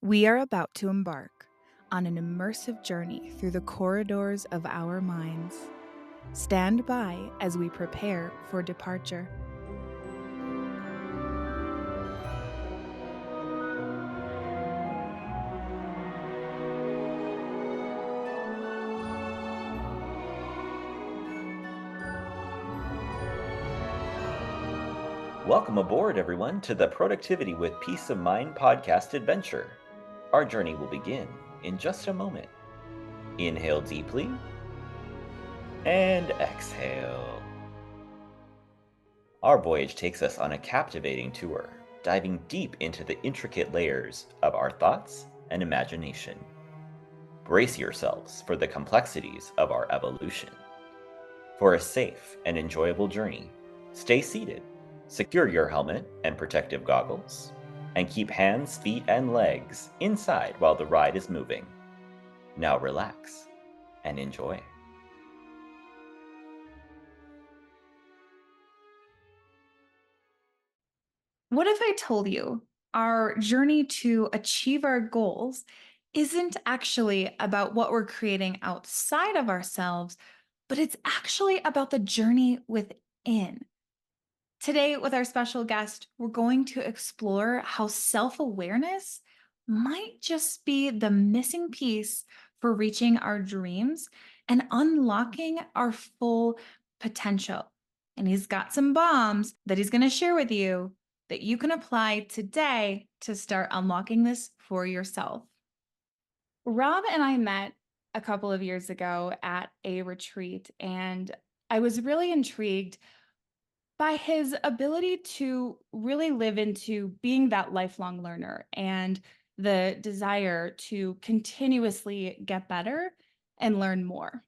We are about to embark on an immersive journey through the corridors of our minds. Stand by as we prepare for departure. Welcome aboard, everyone, to the Productivity with Peace of Mind podcast adventure. Our journey will begin in just a moment. Inhale deeply and exhale. Our voyage takes us on a captivating tour, diving deep into the intricate layers of our thoughts and imagination. Brace yourselves for the complexities of our evolution. For a safe and enjoyable journey, stay seated, secure your helmet and protective goggles, and keep hands, feet, and legs inside while the ride is moving. Now relax and enjoy. What if I told you our journey to achieve our goals isn't actually about what we're creating outside of ourselves, but it's actually about the journey within? Today, with our special guest, we're going to explore how self awareness might just be the missing piece for reaching our dreams and unlocking our full potential. And he's got some bombs that he's going to share with you that you can apply today to start unlocking this for yourself. Rob and I met a couple of years ago at a retreat, and I was really intrigued by his ability to really live into being that lifelong learner and the desire to continuously get better and learn more.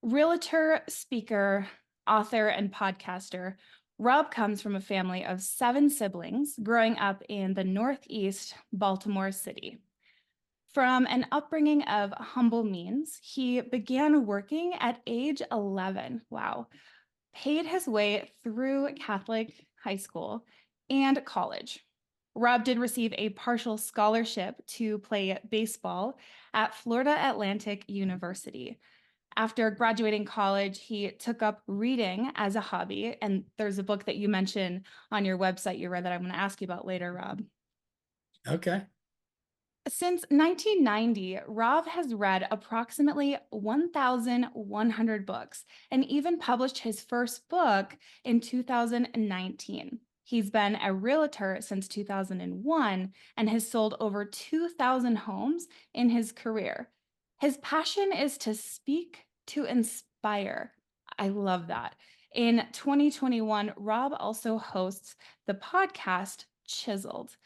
Realtor, speaker, author, and podcaster, Rob comes from a family of 7 siblings growing up in the Northeast Baltimore City. From an upbringing of humble means, he began working at age 11. Wow. Paid his way through Catholic high school and college. Rob did receive a partial scholarship to play baseball at Florida Atlantic University. After graduating college, he took up reading as a hobby. And there's a book that you mentioned on your website you read that I'm going to ask you about later, Rob. Okay. Since 1990, Rob has read approximately 1,100 books and even published his first book in 2019. He's been a realtor since 2001 and has sold over 2,000 homes in his career. His passion is to speak to inspire. I love that. In 2021, Rob also hosts the podcast Chiseled,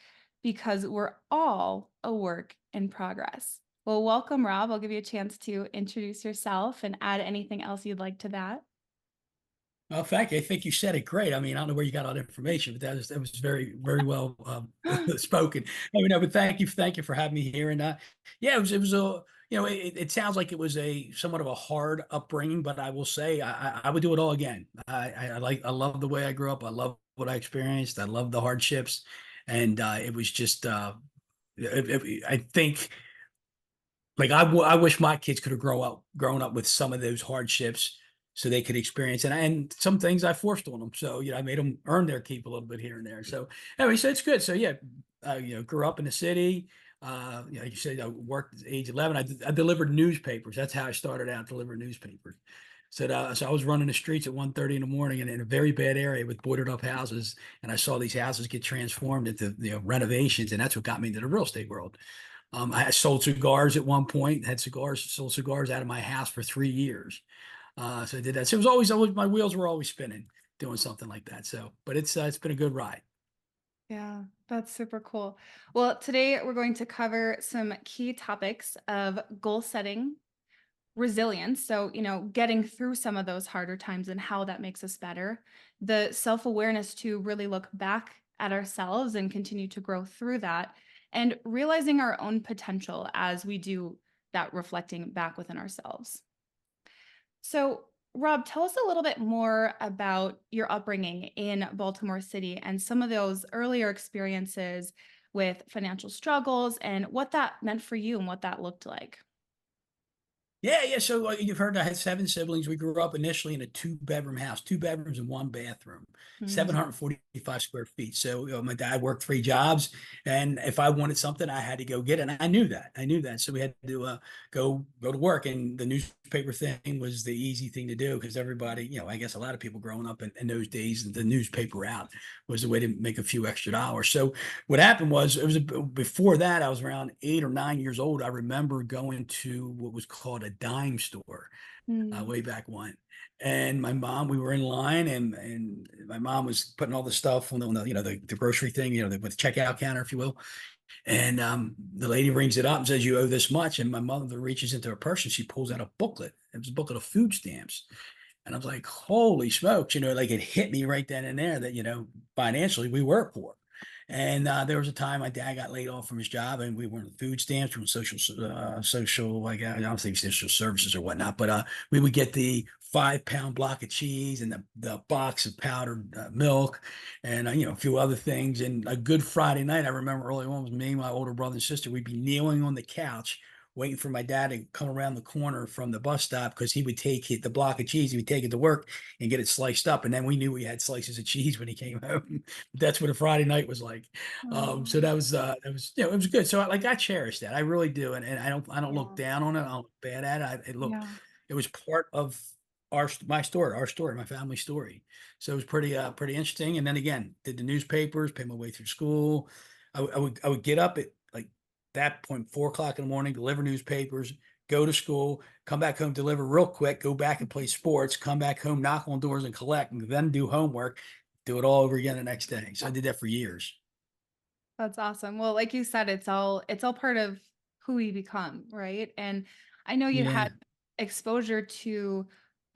because we're all a work in progress. Well, welcome, Rob. I'll give you a chance to introduce yourself and add anything else you'd like to that. Well, thank you. I think you said it great. I mean, I don't know where you got all the information, but that was very, very well spoken. I mean, but thank you for having me here. And yeah, it was a, it sounds like it was a somewhat of a hard upbringing, but I will say I would do it all again. I love the way I grew up. I love what I experienced. I love the hardships, and it was just I think like I wish my kids could have grown up with some of those hardships so they could experience it. And some things I forced on them. So, I made them earn their keep a little bit here and there. So anyway, so it's good. So yeah, grew up in the city. Like you said, I worked at age 11. I delivered newspapers. That's how I started out, delivering newspapers. So I was running the streets at 1:30 in the morning and in a very bad area with boarded up houses. And I saw these houses get transformed into, renovations. And that's what got me into the real estate world. I sold cigars at one point, sold cigars out of my house for 3 years. So I did that. So it was always my wheels were always spinning doing something like that. So, but it's been a good ride. Yeah, that's super cool. Well, today we're going to cover some key topics of goal setting, resilience. So, getting through some of those harder times and how that makes us better, the self awareness to really look back at ourselves and continue to grow through that, and realizing our own potential as we do that reflecting back within ourselves. So, Rob, tell us a little bit more about your upbringing in Baltimore City and some of those earlier experiences with financial struggles and what that meant for you and what that looked like. Yeah, yeah. So you've heard I had 7 siblings. We grew up initially in a two-bedroom house, 2 bedrooms and 1 bathroom, Mm. 745 square feet. So my dad worked 3 jobs, and if I wanted something, I had to go get it. And I knew that. I knew that. So we had to go to work. And the newspaper thing was the easy thing to do because everybody, I guess a lot of people growing up in those days, the newspaper out was the way to make a few extra dollars. So what happened was before that I was around 8 or 9 years old. I remember going to what was called a dime store Mm. way back when. And my mom, we were in line, and my mom was putting all the stuff on the grocery thing, with the checkout counter, if you will. And the lady rings it up and says, "You owe this much." And my mother reaches into her purse and she pulls out a booklet. It was a booklet of food stamps. And I was like, holy smokes, like it hit me right then and there that, financially we were poor. And there was a time my dad got laid off from his job and we were on food stamps from social, like, I don't think social services or whatnot, but we would get the 5 pound block of cheese and the box of powdered milk and, a few other things. And a good Friday night, I remember early on was me, my older brother and sister, we'd be kneeling on the couch waiting for my dad to come around the corner from the bus stop because he would take the block of cheese, he would take it to work and get it sliced up. And then we knew we had slices of cheese when he came home. That's what a Friday night was like. So Oh, that was, it was good. So I cherish that. I really do. And I don't look yeah. down on it. I don't look bad at it. Yeah. It was part of my story, my family story. So it was pretty interesting. And then again, did the newspapers, pay my way through school. I would get up at like that point, 4 o'clock in the morning, deliver newspapers, go to school, come back home, deliver real quick, go back and play sports, come back home, knock on doors and collect, and then do homework, do it all over again the next day. So I did that for years. That's awesome. Well, like you said, it's all part of who we become, right? And I know you Yeah. had exposure to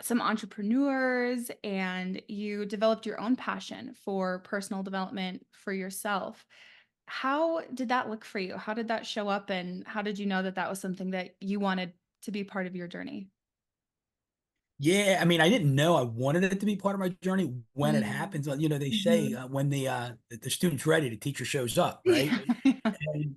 some entrepreneurs and you developed your own passion for personal development for yourself. How did that look for you? How did that show up and how did you know that that was something that you wanted to be part of your journey? Yeah, I mean, I didn't know I wanted it to be part of my journey when it Mm. happens. They say Mhm. when the student's ready, the teacher shows up, right? Yeah. And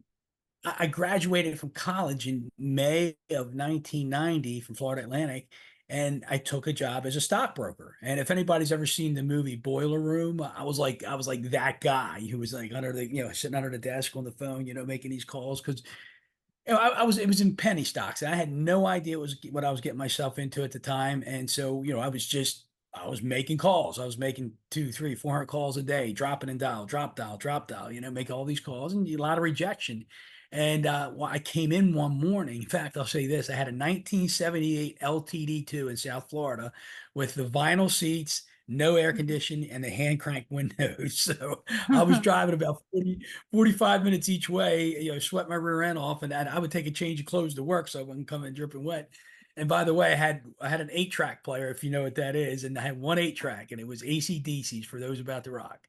I graduated from college in May of 1990 from Florida Atlantic, and I took a job as a stockbroker. And if anybody's ever seen the movie Boiler Room, I was like that guy who was like sitting under the desk on the phone, making these calls because it was in penny stocks. And I had no idea what I was getting myself into at the time. And so, I was making calls. I was making 2, 3, 400 calls a day, dropping and drop dial, make all these calls and a lot of rejection. And well, I came in one morning. In fact, I'll say this: I had a 1978 LTD2 in South Florida with the vinyl seats, no air conditioning, and the hand crank windows. So I was driving about 45 minutes each way, sweat my rear end off, and I would take a change of clothes to work so I wouldn't come in dripping wet. And by the way, I had an 8-track player, if you know what that is, and I had one 8-track, and it was AC/DCs for those about to rock.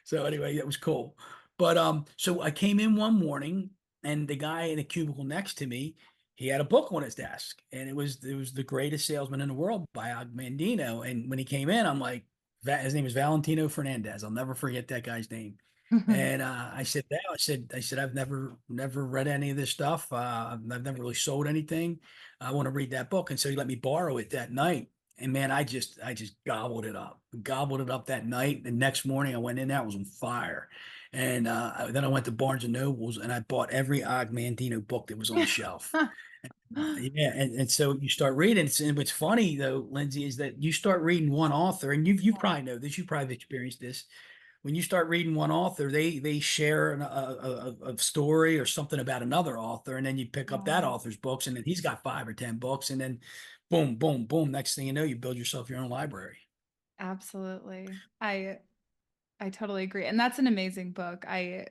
So anyway, that was cool. But so I came in one morning, and the guy in the cubicle next to me, he had a book on his desk, and it was The Greatest Salesman in the World by Og Mandino. And when he came in, I'm like, his name is Valentino Fernandez. I'll never forget that guy's name. And I said, "Now," I said, I've never read any of this stuff. I've never really sold anything. I want to read that book." And so he let me borrow it that night. And man, I just gobbled it up that night. The next morning, I went in there, I was on fire. And then I went to Barnes and Nobles and I bought every Og Mandino book that was on the shelf. Yeah, and so you start reading. And what's funny though, Lindsay, is that you start reading one author, and you probably know this. You probably experienced this when you start reading one author, they share a story or something about another author, and then you pick up that Oh, author's books, and then he's got 5 or 10 books, and then boom, boom, boom. Next thing you know, you build yourself your own library. absolutely. I totally agree. And that's an amazing book. I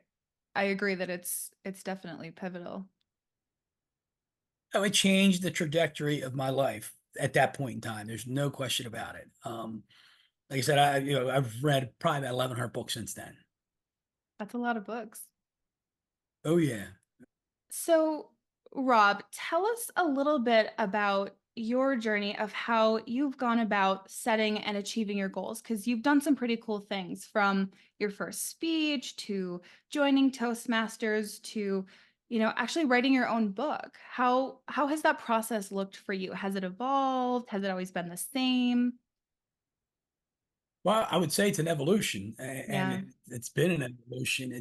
agree that it's definitely pivotal. Oh, it changed the trajectory of my life at that point in time. There's no question about it. Like I said, I've read probably about 1,100 books since then. That's a lot of books. Oh yeah. So, Rob, tell us a little bit about your journey of how you've gone about setting and achieving your goals, because you've done some pretty cool things, from your first speech to joining Toastmasters to, actually writing your own book. How has that process looked for you? Has it evolved? Has it always been the same? Well, I would say it's an evolution, and Yeah. it's been an evolution.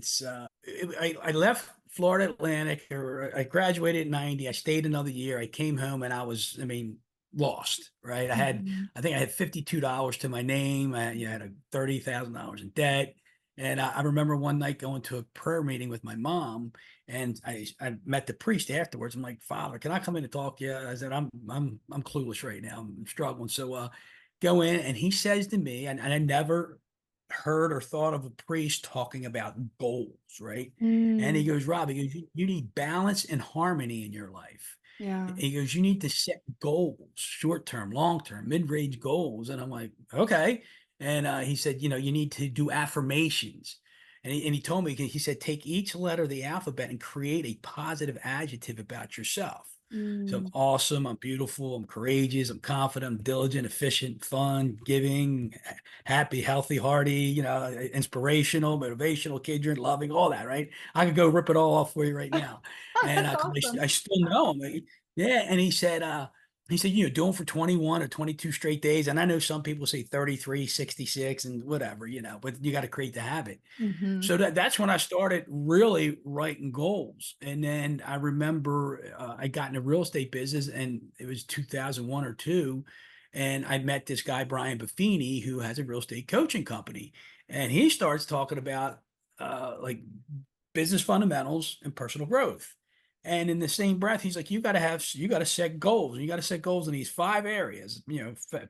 I left Florida Atlantic, or I graduated in 90. I stayed another year. I came home and I mean, lost, right? Mhm. I think I had $52 to my name. I had a $30,000 in debt. And I remember one night going to a prayer meeting with my mom, and I met the priest afterwards. I'm like, Father, can I come in and talk to you? I said, I'm clueless right now. I'm struggling. So, go in, and he says to me, and I never heard or thought of a priest talking about goals, right? And he Mm, goes, Rob, he goes, you need balance and harmony in your life. yeah. He goes, you need to set goals, short term, long term, mid range goals. And I'm like, okay. And he said, you need to do affirmations. And he told me, he said, take each letter of the alphabet and create a positive adjective about yourself. So I'm Mm. awesome, I'm beautiful, I'm courageous, I'm confident, I'm diligent, efficient, fun, giving, happy, healthy, hearty, inspirational, motivational, kindred, loving, all that, right? I could go rip it all off for you right now. And That's awesome. I still know him. Yeah. And he said, do them for 21 or 22 straight days. And I know some people say 33, 66, and whatever, but you got to create the habit. Mhm. So that's when I started really writing goals. And then I remember I got in the real estate business, and it was 2001 or two. And I met this guy, Brian Buffini, who has a real estate coaching company. And he starts talking about like business fundamentals and personal growth. And in the same breath, he's like, you got to set goals. You got to set goals in these 5 areas,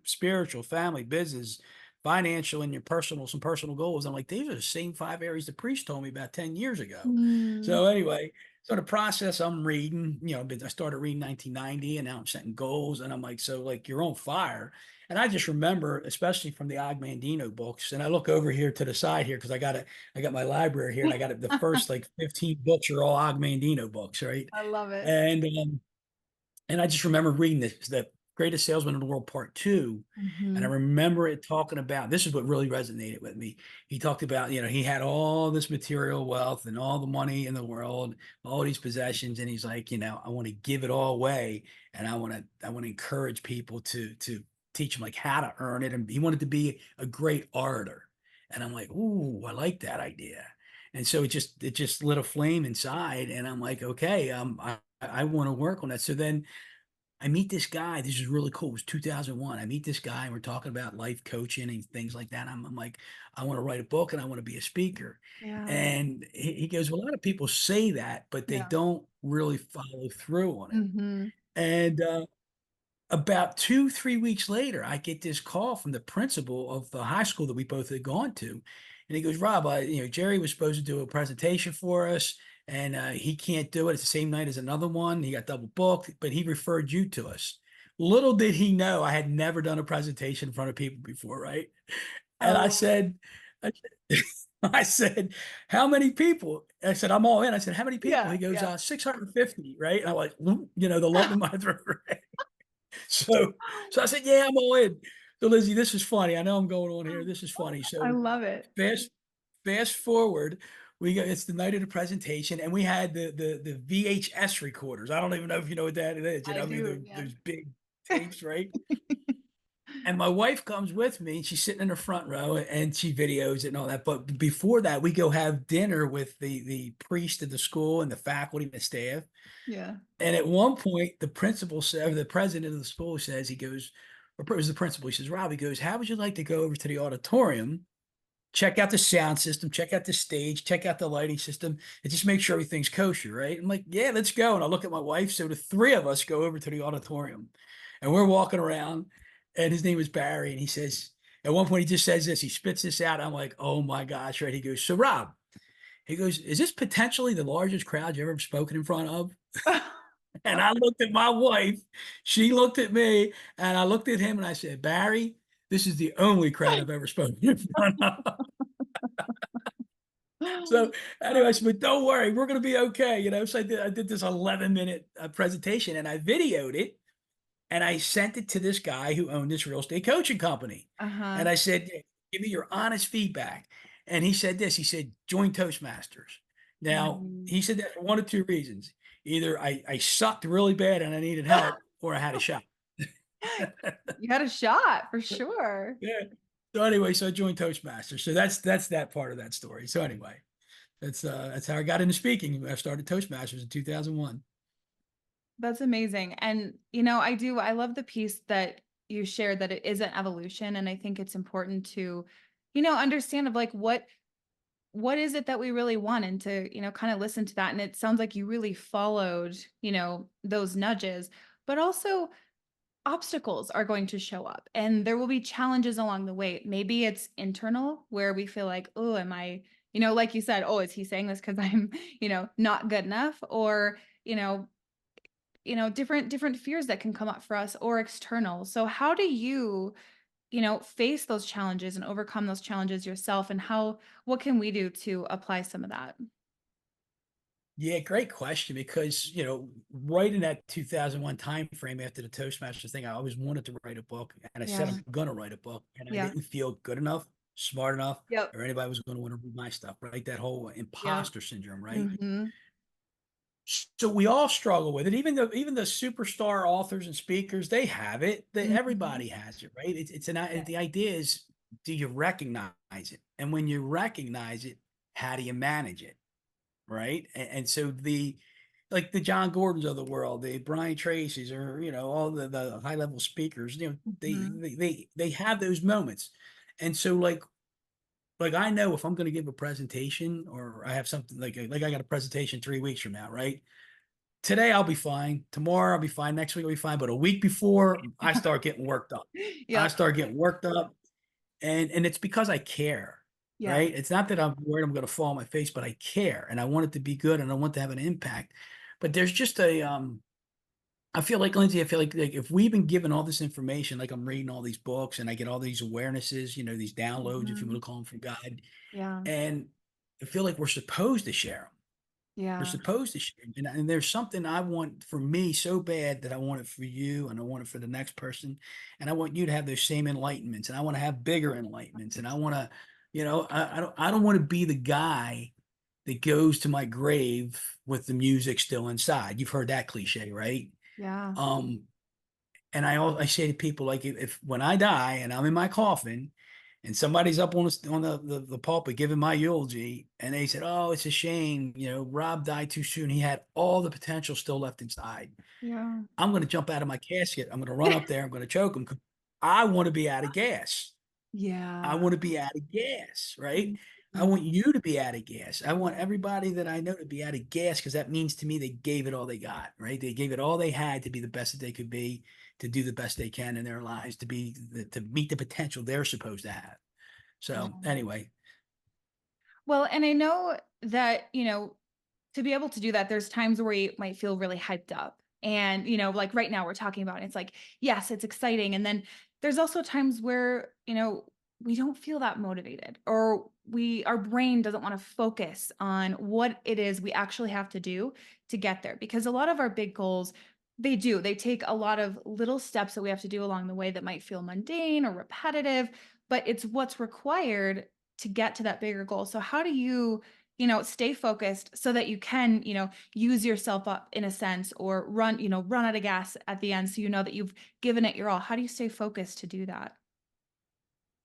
spiritual, family, business, financial, and some personal goals. I'm like, these are the same 5 areas the priest told me about 10 years ago. Mm. So anyway, so the process I'm reading, I started reading 1990, and now I'm setting goals, and I'm like, so like you're on fire. And I just remember, especially from the Og Mandino books, and I look over here to the side here because I got my library here, and I got it. The first like 15 books are all Og Mandino books, right? I love it. And and I just remember reading the Greatest Salesman in the World Part Two. And I Mhm. remember it talking about, this is what really resonated with me. He talked about, he had all this material wealth and all the money in the world, all these possessions. And he's like, I want to give it all away. And I want to encourage people to teach them like how to earn it. And he wanted to be a great orator. And I'm like, ooh, I like that idea. And so it just lit a flame inside. And I'm like, okay, I want to work on that. So then I meet this guy. This is really cool. It was 2001. I meet this guy, and we're talking about life coaching and things like that. I'm like, I want to write a book, and I want to be a speaker. Yeah. And he goes, well, a lot of people say that, but they Yeah. don't really follow through on it. Mhm. And about 2, 3 weeks later, I get this call from the principal of the high school that we both had gone to. And he goes, Rob, Jerry was supposed to do a presentation for us, and he can't do it. It's the same night as another one. He got double booked, but he referred you to us. Little did he know I had never done a presentation in front of people before, right? And Oh, I said, I said, how many people? I said, I'm all in. I said, how many people? yeah, He goes, yeah. 650, right? And I'm like, the lump in my throat. Right? So, so I said, yeah, I'm all in. So Lizzie, this is funny. I know I'm going on here. This is funny. I So love it. fast, fast forward, it's the night of the presentation, and we had the VHS recorders. I don't even know if you know what that is. I I mean, do, yeah. those big tapes, right? And my wife comes with me, and she's sitting in the front row, and she videos it and all that. But before that, we go have dinner with the priest of the school and the faculty and the staff. Yeah. And at one point, the principal said, or the president of the school says, he goes, or it was the principal, he says, Rob, he goes, how would you like to go over to the auditorium, check out the sound system, check out the stage, check out the lighting system, and just make sure everything's kosher, right? I'm like, yeah, let's go. And I look at my wife. So the three of us go over to the auditorium, and we're walking around, and his name was Barry. And he says, at one point, he just says this, he spits this out. I'm like, oh my gosh, right? He goes, so Rob, he goes, is this potentially the largest crowd you've ever spoken in front of? And I looked at my wife, she looked at me, and I looked at him, and I said, Barry, this is the only crowd I've ever spoken in front of. So anyway, I said, but don't worry, we're going to be okay. So I did this 11-minute presentation, and I videoed it. And I sent it to this guy who owned this real estate coaching company. Uh-huh. And I said, give me your honest feedback. And he said this, he said, join Toastmasters. Now, Mm. he said that for one of two reasons. Either I sucked really bad and I needed help, or I had a shot. You had a shot for sure. Yeah. So anyway, so I joined Toastmasters. So that's that part of that story. So anyway, that's how I got into speaking. I started Toastmasters in 2001. That's amazing. And, I love the piece that you shared that it is an evolution. And I think it's important to, understand of like what is it that we really want and to, kind of listen to that. And it sounds like you really followed, those nudges, but also obstacles are going to show up and there will be challenges along the way. Maybe it's internal where we feel like, oh, am I, like you said, oh, is he saying this because I'm, not good enough? Or, different fears that can come up for us or external. So how do you, face those challenges and overcome those challenges yourself? And what can we do to apply some of that? Yeah, great question because, right in that 2001 time frame after the Toastmasters thing, I always wanted to write a book and I said Yeah. I'm going to write a book and I Yeah. didn't feel good enough, smart enough, Yep. or anybody was going to want to read my stuff, right? That whole Yep. imposter syndrome, right? Mhm. So we all struggle with it. Even the superstar authors and speakers, they have it. Mhm. Everybody has it, right? The idea is, do you recognize it? And when you recognize it, how do you manage it? Right. And so like the John Gordons of the world, the Brian Tracy's, or all the high level speakers, Mhm. they have those moments. And so like I know if I'm going to give a presentation or I have something like I got a presentation 3 weeks from now, right? Today I'll be fine. Tomorrow I'll be fine. Next week I'll be fine. But a week before, I start getting worked up. I Yep. start getting worked up, and it's because I care, Yeah. right? It's not that I'm worried I'm going to fall on my face, but I care, and I want it to be good, and I want to have an impact. But there's just I feel like, Lindsay, I feel like if we've been given all this information, like I'm reading all these books and I get all these awarenesses, these downloads, if you want Mhm. to call them from God, Yeah. and I feel like we're supposed to share them. We're Yeah. supposed to share. And there's something I want for me so bad that I want it for you and I want it for the next person. And I want you to have those same enlightenments and I want to have bigger enlightenments. And I want to, I don't want to be the guy that goes to my grave with the music still inside. You've heard that cliche, right? Yeah. Um, and I say to people, like, if when I die and I'm in my coffin and somebody's up on the pulpit giving my eulogy and they said, oh, it's a shame, Rob died too soon, he had all the potential still left inside. Yeah. I'm going to jump out of my casket, I'm going to run up there, I'm going to choke him, 'cause I want to be out of gas. I Yeah. want to be out of gas, right? I Mhm. want you to be out of gas. I want everybody that I know to be out of gas, because that means to me they gave it all they got, right? They gave it all they had to be the best that they could be, to do the best they can in their lives, to meet the potential they're supposed to have. So Yeah. anyway, Well, and I know that, to be able to do that, there's times where you might feel really hyped up. And, like right now we're talking about it, it's like, yes, it's exciting. And then there's also times where, we don't feel that motivated or our brain doesn't want to focus on what it is we actually have to do to get there. Because a lot of our big goals, they take a lot of little steps that we have to do along the way that might feel mundane or repetitive, but it's what's required to get to that bigger goal. So how do you, stay focused so that you can, use yourself up in a sense or run out of gas at the end so you know that you've given it your all. How do you stay focused to do that?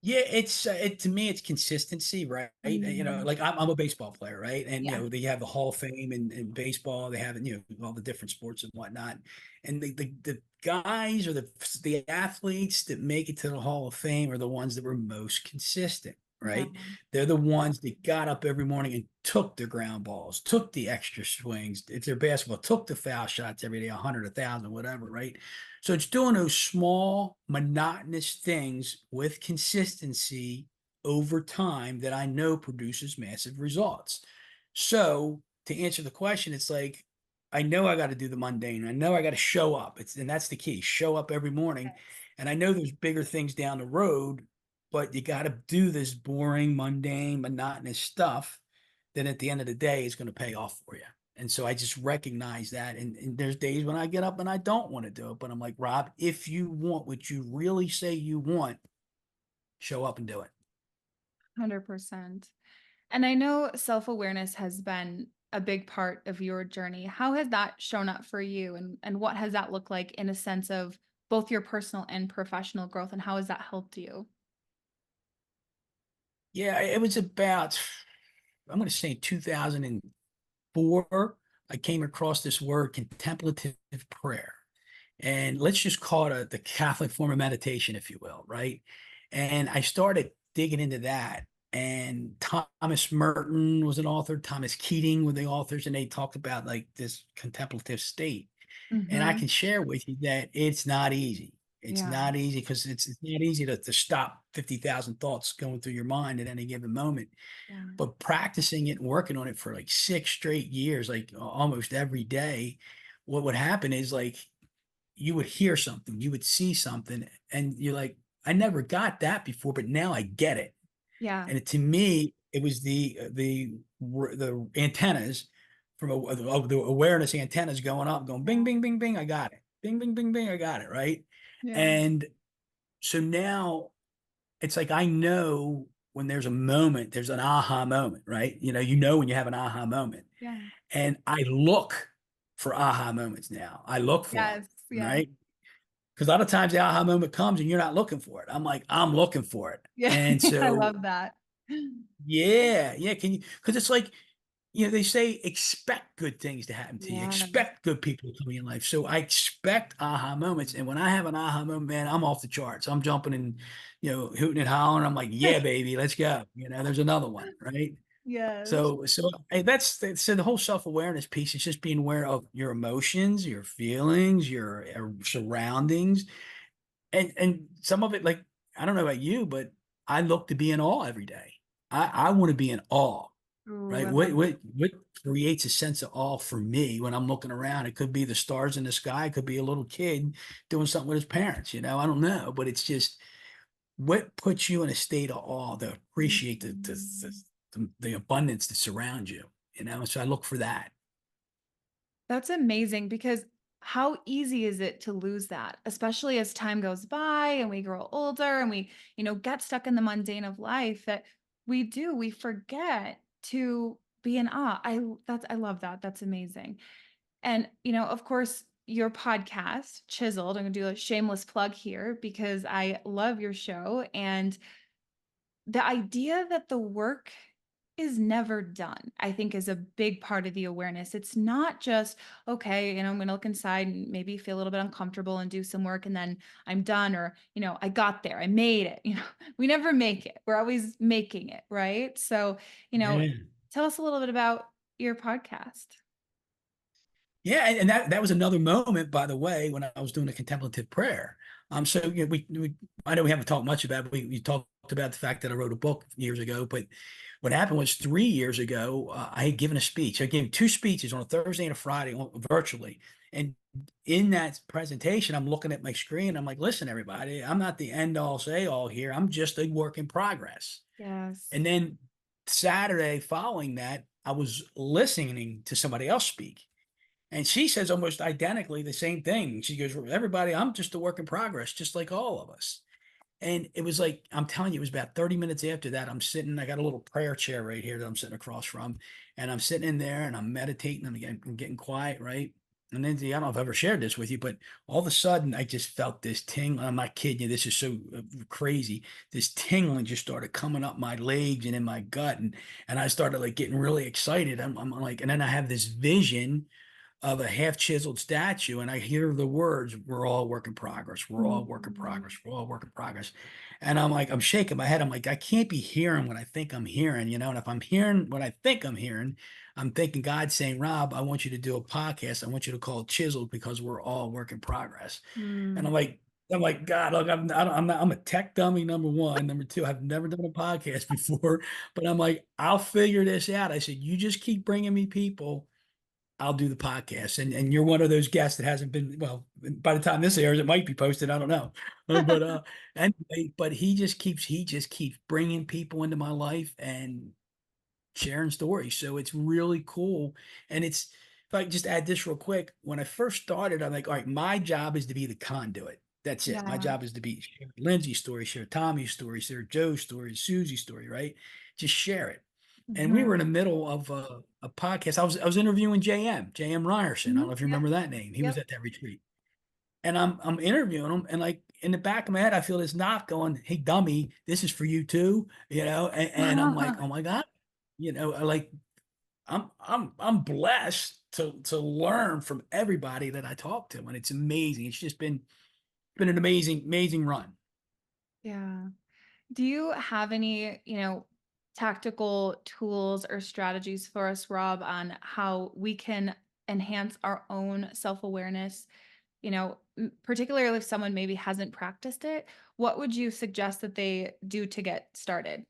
yeah, to me, it's consistency, right? Mhm. Like I'm a baseball player, right? And Yeah. they have the Hall of Fame in baseball. They have all the different sports and whatnot. And the guys or the athletes that make it to the Hall of Fame are the ones that were most consistent, Yeah. right? They're the ones that got up every morning and took the ground balls, took the extra swings. If they're basketball, took the foul shots every day, 100, 1,000, whatever, right? So it's doing those small, monotonous things with consistency over time that I know produces massive results. So to answer the question, it's like I know I got to do the mundane. I know I got to show up. And that's the key. Show up every morning. And I know there's bigger things down the road, but you got to do this boring, mundane, monotonous stuff that at the end of the day is going to pay off for you. And so I just recognize that. And there's days when I get up and I don't want to do it, but I'm like, Rob, if you want what you really say you want, show up and do it. 100%. And I know self-awareness has been a big part of your journey. How has that shown up for you? And what has that looked like in a sense of both your personal and professional growth? And how has that helped you? Yeah, it was about, I'm going to say 2004, I came across this word contemplative prayer. And let's just call it the Catholic form of meditation, if you will, right? And I started digging into that. And Thomas Merton was an author, Thomas Keating were the authors, and they talked about like this contemplative state. And I Hmm. can share with you that it's not easy. It's Yeah. not easy because it's not easy to stop 50,000 thoughts going through your mind at any given moment. Yeah. But practicing it and working on it for like 6 straight years, like almost every day, what would happen is like you would hear something, you would see something, and you're like, I never got that before, but now I get it. Yeah. And to me, it was the antennas from the awareness antennas going up, going bing, bing, bing, bing, I got it. Bing, bing, bing, bing, I got it, right? Yeah. And so now it's like I know when there's a moment, there's an aha moment, right? When you have an aha moment. Yeah. And I look for aha moments now. I look for Yes. them, Yes. right? Because a lot of times the aha moment comes and you're not looking for it. I'm like, I'm looking for it. Yeah. And I so, love that. yeah, yeah. Because it's like, they say expect good things to happen to you, Yes. expect good people to come in your life. So I expect aha moments. And when I have an aha moment, man, I'm off the charts. I'm jumping and, hooting and hollering. I'm like, yeah, baby, let's go. There's another one, right? Yes. So hey, that's so the whole self-awareness piece is just being aware of your emotions, your feelings, your surroundings, and some of it, like, I don't know about you, but I look to be in awe every day. I want to be in awe, Ooh, right? I What love what what creates a sense of awe for me when I'm looking around? It could be the stars in the sky, it could be a little kid doing something with his parents, I don't know, but it's just what puts you in a state of awe to appreciate the the, that. the abundance that surrounds you, So I look for that. That's amazing because how easy is it to lose that, especially as time goes by and we grow older and we, get stuck in the mundane of life that we forget to be in awe. I love that. That's amazing. And, of course, your podcast, Chiseled, I'm gonna do a shameless plug here because I love your show and the idea that the work is never done, I think is a big part of the awareness. It's not just, okay, I'm going to look inside and maybe feel a little bit uncomfortable and do some work and then I'm done or, I got there, I made it. We never make it. We're always making it, right? So, Yeah. tell us a little bit about your podcast. Yeah, and that was another moment, by the way, when I was doing a contemplative prayer. So I know we haven't talked much about it. We talked about the fact that I wrote a book years ago, but what happened was 3 years ago, I had given a speech. I gave two speeches on a Thursday and a Friday virtually, and in that presentation, I'm looking at my screen. I'm like, listen, everybody, I'm not the end all say all here. I'm just a work in progress. Yes. And then Saturday following that, I was listening to somebody else speak. And she says almost identically the same thing. She goes, everybody, I'm just a work in progress, just like all of us. And it was like, I'm telling you, it was about 30 minutes after that. I got a little prayer chair right here that I'm sitting across from. And I'm sitting in there and I'm meditating and I'm getting quiet, right? And then I don't know if I've ever shared this with you, but all of a sudden I just felt this tingling. I'm not kidding you. This is so crazy. This tingling just started coming up my legs and in my gut. And I started like getting really excited. I'm like, and then I have this vision of a half chiseled statue, and I hear the words, "We're all work in progress. We're all work in Mhm. progress. We're all work in progress." And I'm like, I'm shaking my head. I'm like, I can't be hearing what I think I'm hearing, And if I'm hearing what I think I'm hearing, I'm thinking God's saying, Rob, I want you to do a podcast. I want you to call it Chiseled because we're all work in progress. And Mm. I'm like, God, look, I'm a tech dummy, number one. Number two, I've never done a podcast before, but I'm like, I'll figure this out. I said, you just keep bringing me people. I'll do the podcast. And you're one of those guests that hasn't been, well, by the time this airs, it might be posted. I don't know. But anyway, but he just keeps bringing people into my life and sharing stories. So it's really cool. And if I just add this real quick, when I first started, I'm like, all right, my job is to be the conduit. That's it. My Yeah. job is to be share Lindsay's story, share Tommy's story, share Joe's story, Susie's story, right? Just share it. And we were in Mhm. the middle of a podcast. I was interviewing JM Ryerson. I don't Mhm. know if you Yep. remember that name. He was Yep. at that retreat. And I'm interviewing him, and like in the back of my head, I feel this knock going, "Hey, dummy, this is for you too," and I'm like, "Oh my God," like I'm blessed to learn from everybody that I talk to, and it's amazing. It's just been an amazing run. Yeah. Do you have any, tactical tools or strategies for us, Rob, on how we can enhance our own self-awareness? Particularly if someone maybe hasn't practiced it, what would you suggest that they do to get started?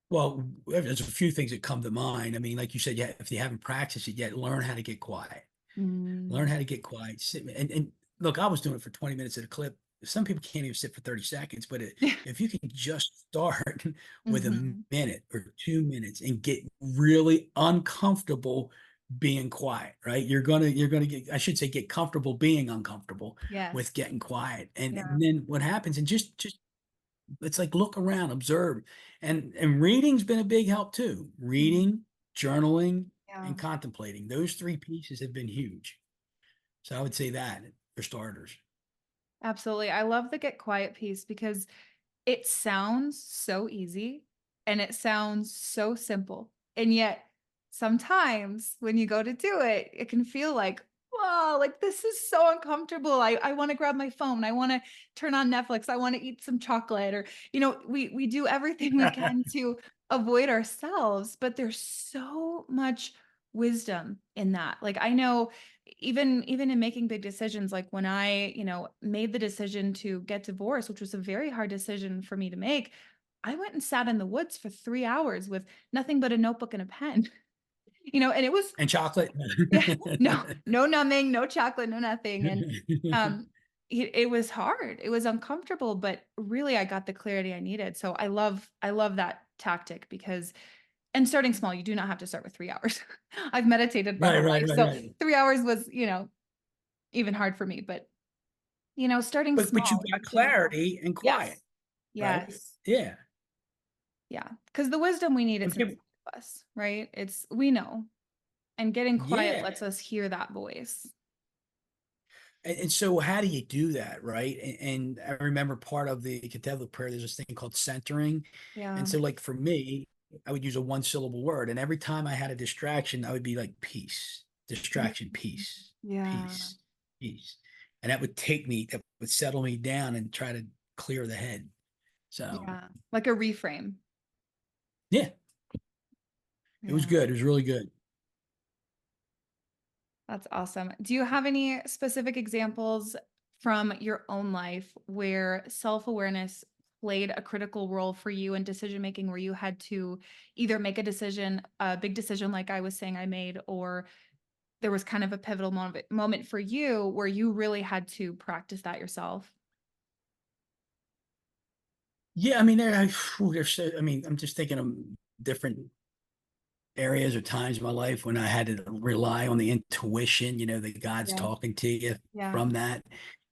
Well, there's a few things that come to mind. I mean, like you said, yeah, if you haven't practiced it yet, learn how to get quiet. Learn Mm. how to get quiet. Sit and look, I was doing it for 20 minutes at a clip. Some people can't even sit for 30 seconds, but if you can just start with a Mhm. minute or 2 minutes and get really uncomfortable being quiet, right? You're gonna get, I should say, get comfortable being uncomfortable with Yes. getting quiet. And, Yeah. and then what happens, and just it's like look around, observe. And reading's been a big help too. Mhm. Reading, journaling, Yeah. and contemplating. Those three pieces have been huge. So I would say that for starters. Absolutely. I love the get quiet piece because it sounds so easy and it sounds so simple. And yet, sometimes when you go to do it, it can feel like, whoa, like this is so uncomfortable. I want to grab my phone. I want to turn on Netflix. I want to eat some chocolate. Or, we do everything we can to avoid ourselves, but there's so much wisdom in that. Like I know even in making big decisions, like when I made the decision to get divorced, which was a very hard decision for me to make, I went and sat in the woods for 3 hours with nothing but a notebook and a pen. And it was, And chocolate. yeah, no numbing, no chocolate, no nothing. And um it was hard, it was uncomfortable, but really I got the clarity I needed. So I love that tactic because, and starting small, you do not have to start with 3 hours. I've meditated my Right, whole right, life, right, so right. 3 hours was even hard for me, but starting But you small got is doable. clarity and quiet, Yes. right? Yes. Yeah. Yeah. Because the wisdom we need, it's Okay. inside of us, right? We know. And getting quiet Yeah. lets us hear that voice. And so how do you do that, right? And I remember part of the contemplative prayer, there's this thing called centering. And Yeah. so like for me, I would use a one syllable word. And every time I had a distraction, I would be like peace, Mhm. distraction, peace, Yeah. peace, peace. And that would settle me down and try to clear the head. So Yeah. Like a reframe. yeah, it was Yeah. good. It was really good. That's awesome. Do you have any specific examples from your own life where self-awareness played a critical role for you in decision making, where you had to either make a big decision like I was saying I made, or there was kind of a pivotal moment for you where you really had to practice that yourself? Yeah, I mean, I mean, I'm just thinking of different areas or times in my life when I had to rely on the intuition, that God's Yeah. talking to you Yeah. from that.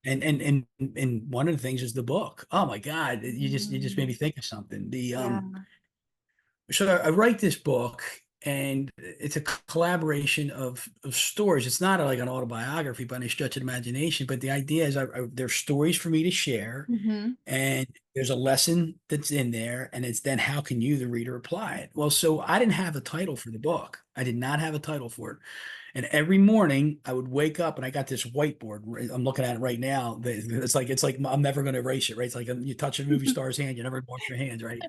And one of the things is the book. Oh my God, you just made Mm. me think of something. Yeah. So I write this book, and it's a collaboration of stories. It's not like an autobiography by any stretch of the imagination, but the idea is there's stories for me to share, Mhm. and there's a lesson that's in there, and it's then how can you, the reader, apply it? Well, so I didn't have a title for the book. I did not have a title for it. And every morning I would wake up, and I got this whiteboard. I'm looking at it right now. It's like I'm never going to erase it, right? It's like you touch a movie star's hand, you never wash your hands, right?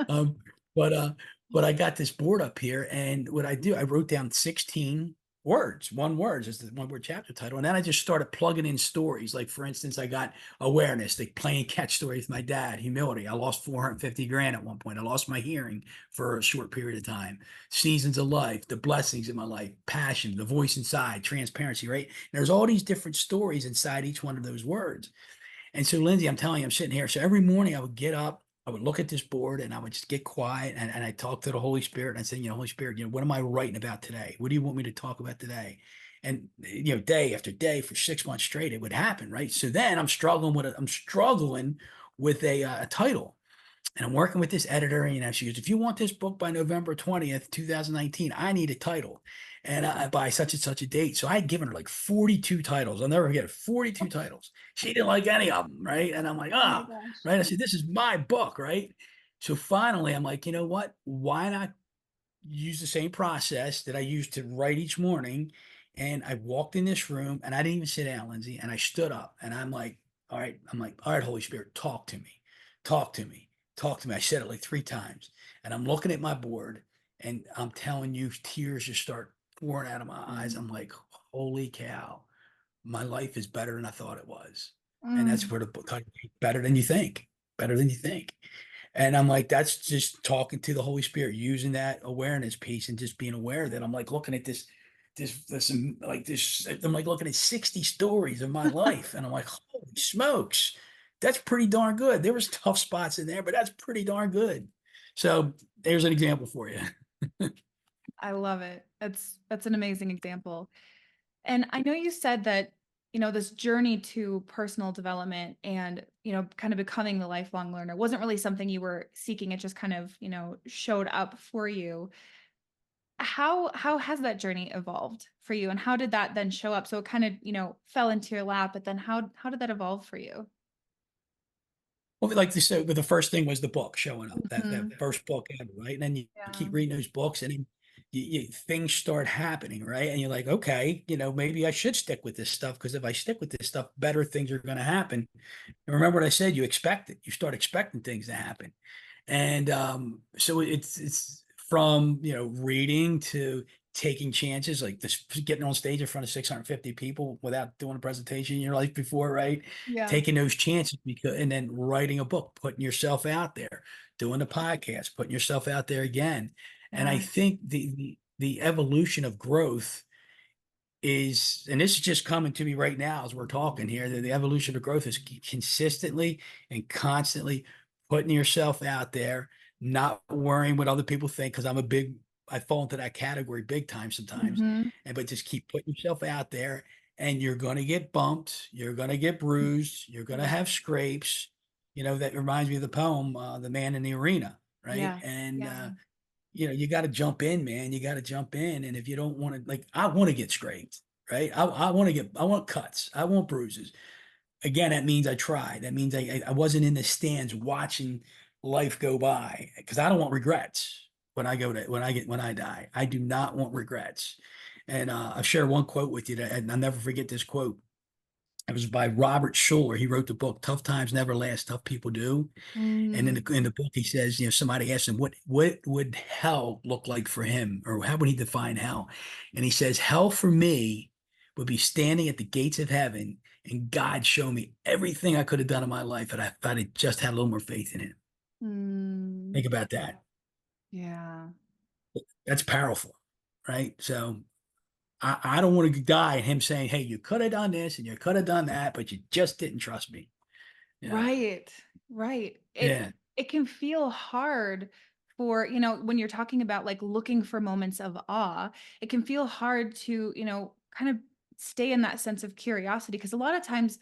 Um, but uh, but I got this board up here, and what I do, I wrote down 16 words, one word, just the one word chapter title, and then I just started plugging in stories. Like for instance, I got awareness, the playing catch story with my dad, humility. I lost 450 grand at one point. I lost my hearing for a short period of time. Seasons of life, the blessings in my life, passion, the voice inside, transparency, right? There's all these different stories inside each one of those words. And so, Lindsay, I'm telling you, I'm sitting here. So every morning I would get up I would look at this board and I would just get quiet and I talk to the Holy Spirit and I said, Holy Spirit, what am I writing about today? What do you want me to talk about today? And day after day for 6 months straight, it would happen, right? So then I'm struggling with a title. And I'm working with this editor, and she goes, if you want this book by November 20th, 2019, I need a title. And by such and such a date. So I had given her like 42 titles. I'll never forget it, 42 titles. She didn't like any of them, right? And I'm like, Oh my ah, gosh. right. I said, this is my book, right? So finally, I'm like, you know what? Why not use the same process that I used to write each morning? And I walked in this room and I didn't even sit down, Lindsay. And I stood up and I'm like, all right, Holy Spirit, talk to me, talk to me, talk to me. I said it like 3 times. And I'm looking at my board and I'm telling you, tears just start pouring out of my eyes. I'm like, holy cow, my life is better than I thought it was. And that's Mm, where the book title, better than you think, better than you think. And I'm like, that's just talking to the Holy Spirit, using that awareness piece and just being aware that I'm like looking at I'm like looking at 60 stories of my life. And I'm like, holy smokes, that's pretty darn good. There was tough spots in there, but that's pretty darn good. So there's an example for you. I love it. That's an amazing example. And I know you said that, this journey to personal development and, kind of becoming the lifelong learner wasn't really something you were seeking. It just kind of, showed up for you. How has that journey evolved for you? And how did that then show up? So it kind of, fell into your lap, but then how did that evolve for you? Well, like this, but the first thing was the book showing up, that Mhm. first book ever, right? And then you Yeah. keep reading those books, and then things start happening, right? And you're like, okay, maybe I should stick with this stuff because if I stick with this stuff, better things are going to happen. And remember what I said? You expect it. You start expecting things to happen. And so it's from reading to taking chances, like this, getting on stage in front of 650 people without doing a presentation in your life before, right? Yeah. Taking those chances and then writing a book, putting yourself out there, doing a podcast, putting yourself out there again. And I Yeah. think the evolution of growth is, and this is just coming to me right now as we're talking here, that the evolution of growth is consistently and constantly putting yourself out there, not worrying what other people think. Because I fall into that category big time sometimes, Mhm. but just keep putting yourself out there, and you're going to get bumped, you're going to get bruised, you're going to Yeah. have scrapes. That reminds me of the poem, "The Man in the Arena," right? Yeah. And Yeah. you got to jump in, man. You got to jump in. And if you don't want to, like, I want to get scraped, right? I want cuts. I want bruises. Again, that means I tried. That means I wasn't in the stands watching life go by because I don't want regrets when I die. I do not want regrets. And I'll share one quote with you and I'll never forget this quote. It was by Robert Schuller. He wrote the book "Tough Times Never Last, Tough People Do." And in Mm. the book, he says, somebody asked him what would hell look like for him, or how would he define hell? And he says, hell for me would be standing at the gates of heaven and God show me everything I could have done in my life if I'd have just had a little more faith in him. Mm. Think about that. Yeah. That's powerful, right? So I don't want to die and him saying, hey, you could have done this and you could have done that, but you just didn't trust me. Yeah. Right. Right. It Yeah. it can feel hard for, when you're talking about like looking for moments of awe, it can feel hard to, kind of stay in that sense of curiosity because a lot of times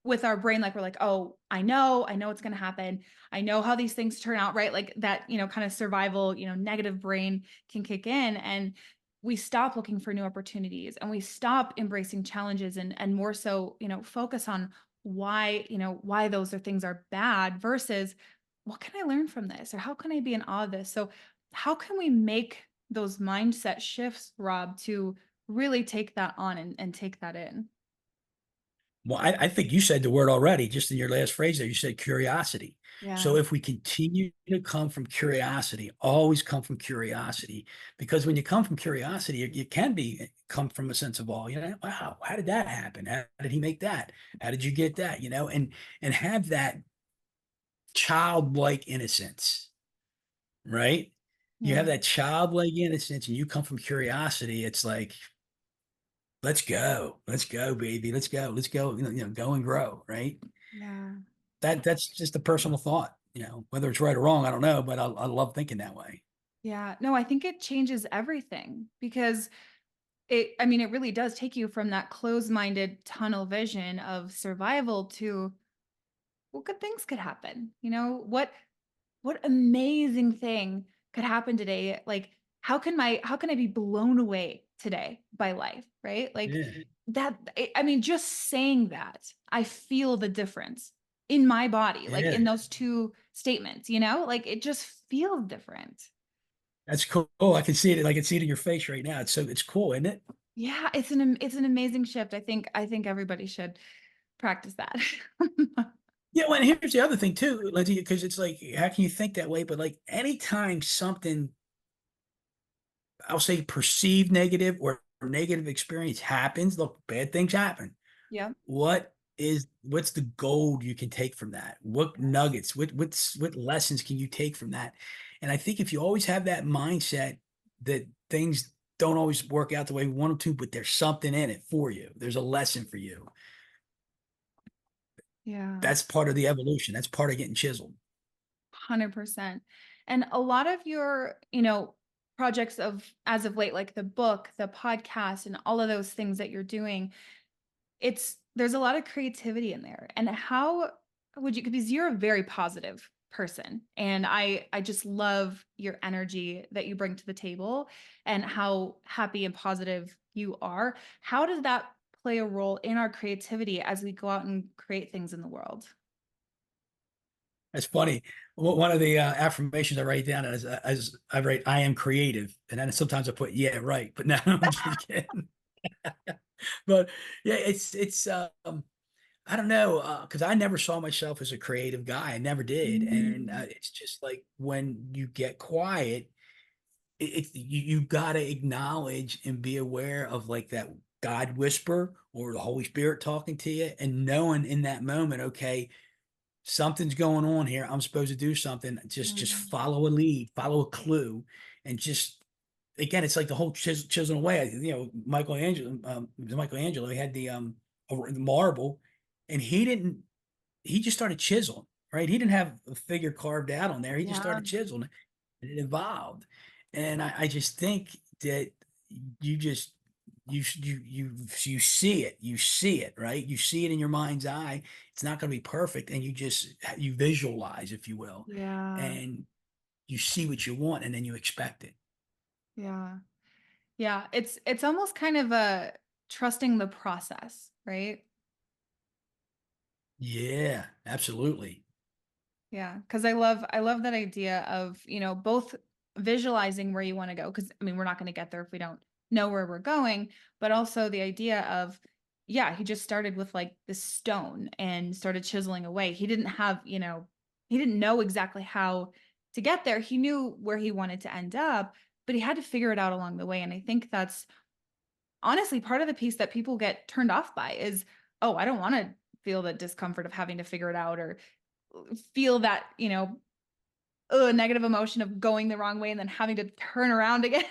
with our brain, like we're like, oh, I know it's going to happen. I know how these things turn out, right? Like that, kind of survival, negative brain can kick in and we stop looking for new opportunities and we stop embracing challenges and more so, focus on why those are things are bad versus what can I learn from this or how can I be in awe of this? So how can we make those mindset shifts, Rob, to really take that on and take that in? Well, I think you said the word already, just in your last phrase there. You said curiosity. Yeah. So if we continue to come from curiosity, always come from curiosity, because when you come from curiosity, you can come from a sense of awe. Wow, how did that happen? How did he make that? How did you get that? And have that childlike innocence, right? You have Yeah. that childlike innocence, and you come from curiosity. It's like, let's go, baby, let's go, go and grow, right? Yeah. That's just a personal thought. whether it's right or wrong, I don't know, but I love thinking that way. Yeah. No, I think it changes everything because I mean, it really does take you from that closed-minded tunnel vision of survival to, well, good things could happen. What amazing thing could happen today? Like, how can I be blown away today by life, right? Like Yeah, that I mean, just saying that, I feel the difference in my body, like yeah, in those two statements, Like it just feels different. that's cool. I can see it. I can see it in your face right now. It's cool, isn't it? Yeah, it's an amazing shift. I think everybody should practice that. Yeah, well, and here's the other thing too, Lindsay, because it's like, how can you think that way? But like anytime something, I'll say perceived negative or negative experience happens, look, bad things happen. Yeah. What's the gold you can take from that? What Yes. nuggets, what lessons can you take from that? And I think if you always have that mindset that things don't always work out the way we want them to, but there's something in it for you. There's a lesson for you. Yeah. That's part of the evolution. That's part of getting chiseled. 100%. And a lot of your, projects of as of late, like the book, the podcast, and all of those things that you're doing, there's a lot of creativity in there. And how would you, because you're a very positive person, and I just love your energy that you bring to the table and how happy and positive you are. How does that play a role in our creativity as we go out and create things in the world? That's funny. One of the affirmations I write down as I write, I am creative. And then sometimes I put, yeah, right. But no, I'm just kidding. But yeah, I don't know, because I never saw myself as a creative guy. I never did. And Mm. it's just like when you get quiet, you got to acknowledge and be aware of like that God whisper or the Holy Spirit talking to you and knowing in that moment, okay, something's going on here. I'm supposed to do something. Just Mm. follow a lead, follow a clue, and just again, it's like the whole chiseling away. Michelangelo, it was Michelangelo. He had the marble, and he just started chiseling. Right, he didn't have a figure carved out on there. He just Yeah. started chiseling, and it evolved. And I just think that you just you see it, right? You see it in your mind's eye. It's not going to be perfect, and you visualize, if you will, Yeah. and you see what you want, and then you expect it. Yeah. Yeah. It's almost kind of a trusting the process, right? Yeah, absolutely. Yeah, because I love that idea of, both visualizing where you want to go. Because I mean, we're not going to get there if we don't know where we're going, but also the idea of, yeah, he just started with like this stone and started chiseling away. He didn't know exactly how to get there. He knew where he wanted to end up, but he had to figure it out along the way. And I think that's honestly part of the piece that people get turned off by is, oh, I don't want to feel the discomfort of having to figure it out or feel that, negative emotion of going the wrong way and then having to turn around again.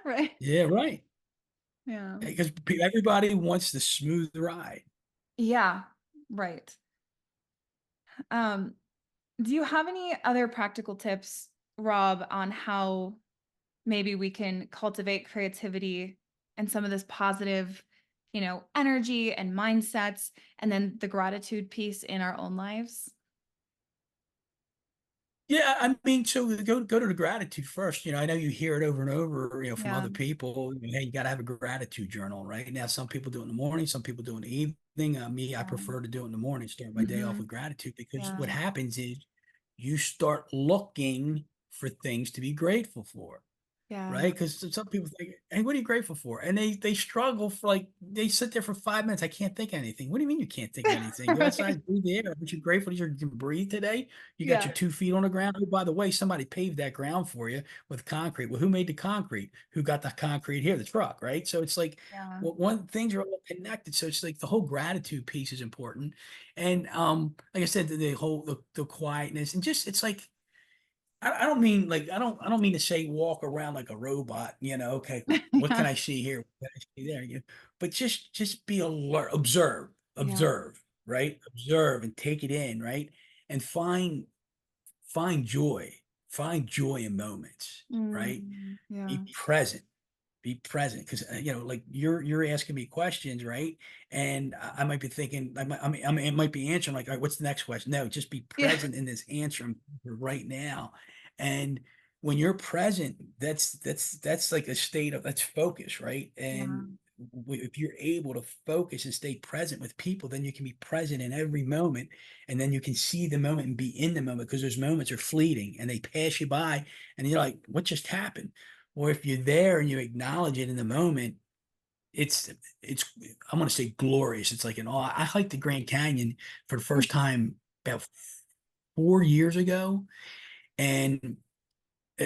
Right. Yeah, right. Yeah. Because everybody wants the smooth ride. Yeah. Right. Um, do you have any other practical tips, Rob, on how maybe we can cultivate creativity and some of this positive, energy and mindsets, and then the gratitude piece in our own lives? Yeah, I mean, so go to the gratitude first. I know you hear it over and over, from Yeah. other people. Hey, you got to have a gratitude journal, right? Now, some people do it in the morning, some people do it in the evening. Me, I Yeah. prefer to do it in the morning, start my day off Hmm. with gratitude because Yeah. what happens is you start looking for things to be grateful for. Yeah. Right? Because some people think, "Hey, what are you grateful for?" And they struggle for like they sit there for 5 minutes. I can't think of anything. What do you mean you can't think of anything? Go outside, Right. and breathe the air. Aren't you grateful that you can breathe today? You got Yeah. your 2 feet on the ground. Oh, by the way, somebody paved that ground for you with concrete. Well, who made the concrete? Who got the concrete here? The truck, right? So it's like Yeah. one things are all connected. So it's like the whole gratitude piece is important. And like I said, the whole the quietness and just it's like I don't mean like I don't mean to say walk around like a robot, okay, what can Yeah. I see here? What can I see there? But just be alert, observe, Yeah. right? Observe and take it in, right? And find joy, find joy in moments, right? Yeah. Be present, be present, because like you're asking me questions, right? And I might be thinking, I mean, it might be answering like, all right, what's the next question? No, just be Yeah. present in this answer right now. And when you're present, that's like a state of, that's focus, right? Yeah. And if you're able to focus and stay present with people, then you can be present in every moment, and then you can see the moment and be in the moment, because those moments are fleeting and they pass you by, and you're like, what just happened? Or if you're there and you acknowledge it in the moment, it's it's I'm gonna say glorious. It's like an awe. I hiked the Grand Canyon for the first time about 4 years ago, and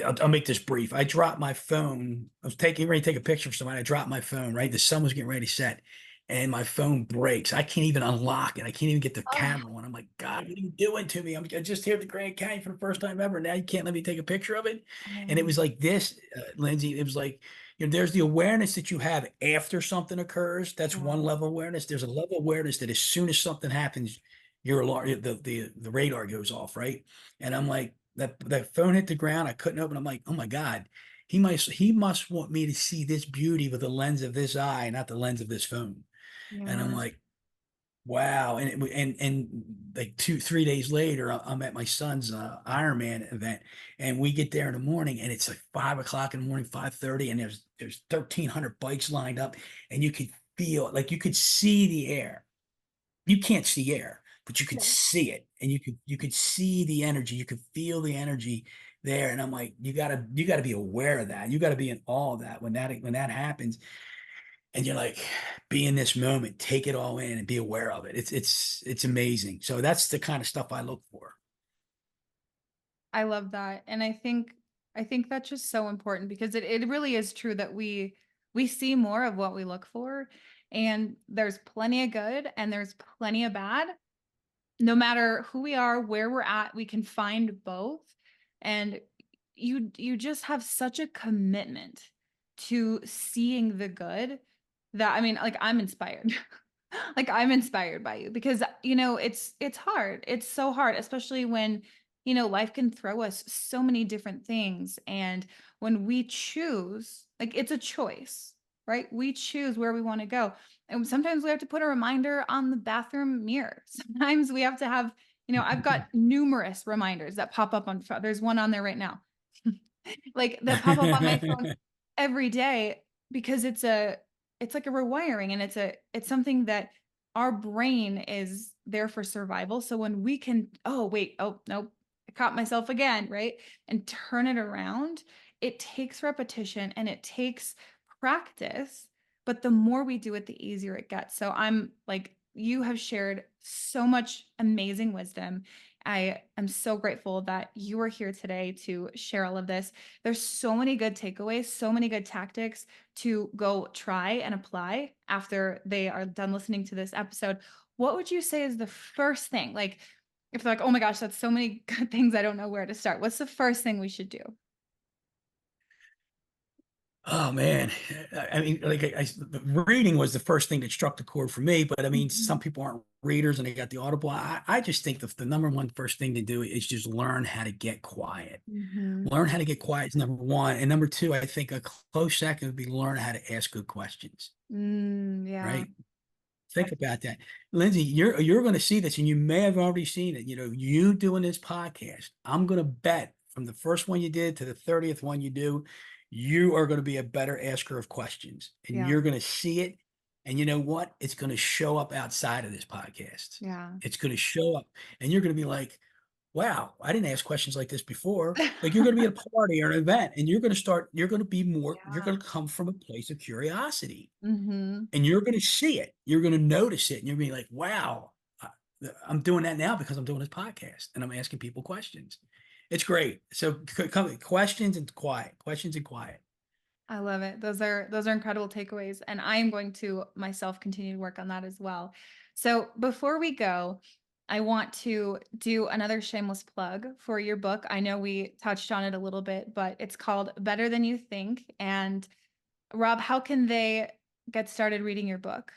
I'll make this brief. I dropped my phone. I was taking ready to take a picture of somebody. I dropped my phone, right? The sun was getting ready to set, and my phone breaks. I can't even unlock it. I can't even get the Oh, camera on. I'm like, God, what are you doing to me? I just here at the Grand Canyon for the first time ever. Now you can't let me take a picture of it. And it oh, was like this, Lindsay. It was like, there's the awareness that you have after something occurs. That's yeah. one level of awareness. There's a level of awareness that as soon as something happens, your alarm, the radar goes off, right? And I'm like, that phone hit the ground. I couldn't open. I'm like, oh my God, he must want me to see this beauty with the lens of this eye, not the lens of this phone. And I'm Yeah. like, wow. And like 2 3 days later, I'm at my son's Ironman event, and we get there in the morning, and it's like 5 o'clock in the morning, 5:30, and there's 1,300 bikes lined up, and you could feel, like, you could see the air. You can't see air, but you could Yeah. see it, and you could see the energy, you could feel the energy there. And I'm like, you gotta be aware of that. You got to be in awe of that when that happens. And you're like, be in this moment, take it all in and be aware of it. It's amazing. So that's the kind of stuff I look for. I love that. And I think that's just so important because it really is true that we see more of what we look for. And there's plenty of good and there's plenty of bad. No matter who we are, where we're at, we can find both. And you just have such a commitment to seeing the good that, I mean, like, I'm inspired. Like, I'm inspired by you because, it's hard. It's so hard, especially when, life can throw us so many different things. And when we choose, like, it's a choice, right? We choose where we want to go. And sometimes we have to put a reminder on the bathroom mirror. Sometimes we have to have, I've got numerous reminders that pop up on, there's one on there right now, like, that pop up on my phone every day because it's like a rewiring, and it's something that our brain is there for survival. So when we can, oh wait, oh nope, I caught myself again, right? And turn it around, it takes repetition and it takes practice, but the more we do it, the easier it gets. So I'm like, you have shared so much amazing wisdom. I am so grateful that you are here today to share all of this. There's so many good takeaways, so many good tactics to go try and apply after they are done listening to this episode. What would you say is the first thing? Like, if they're like, oh my gosh, that's so many good things, I don't know where to start. What's the first thing we should do? Oh man, I mean, like, reading was the first thing that struck the chord for me. But I mean, some Mhm. people aren't readers and they got the Audible. I just think the number one first thing to do is just learn how to get quiet. Mhm. Learn how to get quiet is number one, and number two, I think a close second would be learn how to ask good questions. Yeah. Right? Think about that. Lindsay, you're going to see this, and you may have already seen it. You doing this podcast, I'm going to bet from the first one you did to the 30th one you do, you are going to be a better asker of questions, and Yeah. you're going to see it. And you know what? It's going to show up outside of this podcast. Yeah. It's going to show up, and you're going to be like, wow, I didn't ask questions like this before. Like, you're going to be at a party or an event, and you're going to be you're Yeah. going to come from a place of curiosity, Mhm. and you're going to see it. You're going to notice it, and you're going to be like, wow, I- I'm doing that now because I'm doing this podcast and I'm asking people questions. It's great. So questions and quiet, questions and quiet. I love it. Those are incredible takeaways, and I am going to myself continue to work on that as well. So before we go, I want to do another shameless plug for your book. I know we touched on it a little bit, but it's called Better Than You Think. And Rob, how can they get started reading your book?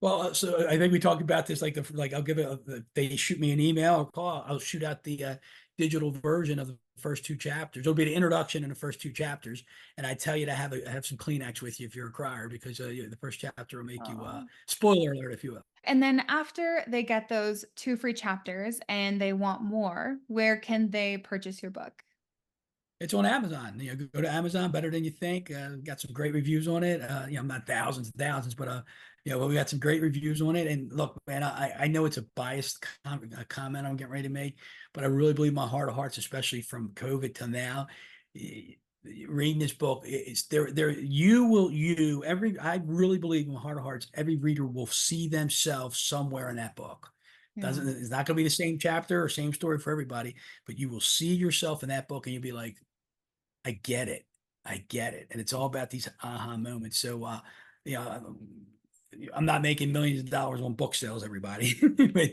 Well, so I think we talked about this, like I'll give it, they shoot me an email or call, I'll shoot out the digital version of the first two chapters. It'll be the introduction and the first two chapters. And I tell you to have some Kleenex with you if you're a crier, because the first chapter will make you, Aw. spoiler alert, if you will. And then after they get those 2 free chapters and they want more, where can they purchase your book? It's on Amazon. Go to Amazon, better than you think. Got some great reviews on it. Not thousands and thousands, but we got some great reviews on it. And look, man, I know it's a biased comment I'm getting ready to make, but I really believe my heart of hearts, especially from COVID till now, eh, reading this book, it's there. I really believe in my heart of hearts, every reader will see themselves somewhere in that book. Yeah. It's not going to be the same chapter or same story for everybody, but you will see yourself in that book, and you'll be like, I get it. I get it. And it's all about these aha moments. So, you know, I'm not making millions of dollars on book sales, everybody,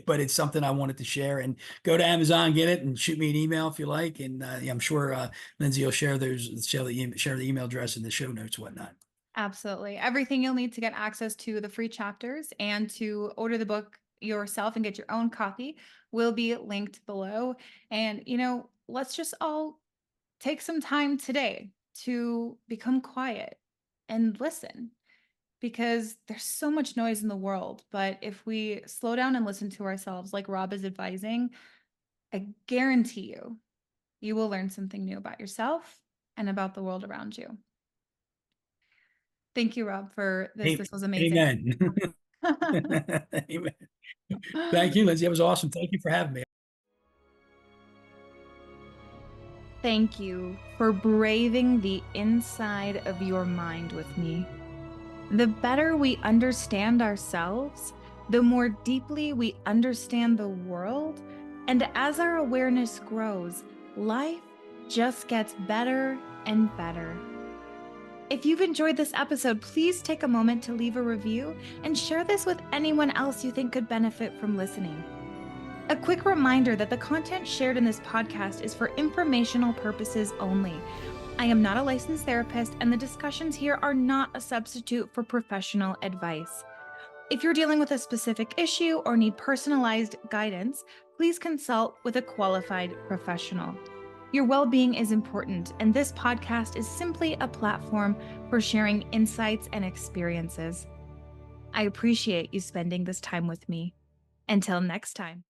but it's something I wanted to share. And go to Amazon, get it, and shoot me an email if you like. And yeah, I'm sure Lindsay will share share the email address in the show notes, whatnot. Absolutely. Everything you'll need to get access to the free chapters and to order the book yourself and get your own copy will be linked below. And, let's just all take some time today to become quiet and listen, because there's so much noise in the world. But if we slow down and listen to ourselves, like Rob is advising, I guarantee you will learn something new about yourself and about the world around you. Thank you, Rob, for this. This was amazing. Amen. Amen. Thank you, Lindsay. It was awesome. Thank you for having me. Thank you for braving the inside of your mind with me. The better we understand ourselves, the more deeply we understand the world, and as our awareness grows, life just gets better and better. If you've enjoyed this episode, please take a moment to leave a review and share this with anyone else you think could benefit from listening. A quick reminder that the content shared in this podcast is for informational purposes only. I am not a licensed therapist, and the discussions here are not a substitute for professional advice. If you're dealing with a specific issue or need personalized guidance, please consult with a qualified professional. Your well-being is important, and this podcast is simply a platform for sharing insights and experiences. I appreciate you spending this time with me. Until next time.